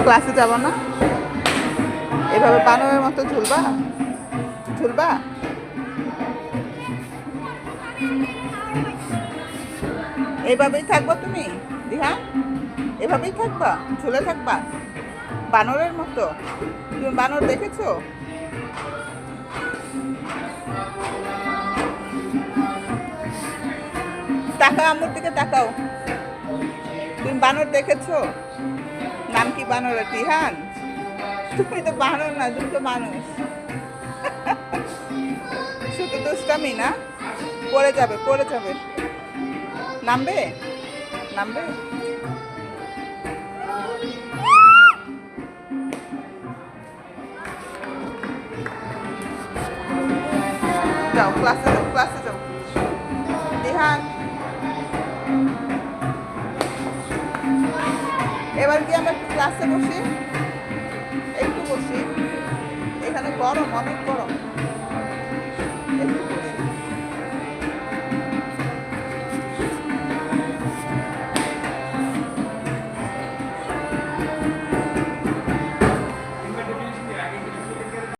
ক্লাসে যাব না? এভাবে বানরের মতো ঝুলবা? ঝুলবা? এইভাবেই থাকবো তুমি দিহা? এভাবেই থাকবা? ঝুলে থাকবা বানরের মতো? তুমি বানর দেখেছো? তাকাও, আম্মুর দিকে তাকাও। তুমি বানর দেখেছো? নাম কি বানরের? তিহান? তুমি তো বানর না, তুমি তো মানুষ। শুধু দুষ্টামি না? পড়ে যাবে, পড়ে যাবে। নামবে? নামবে? যাও, ক্লাসে যাও, ক্লাসে যাও। দিহান, এবার কি আমরা একটু ক্লাসে বসি? একটু বসি। এখানে গরম, অনেক গরম।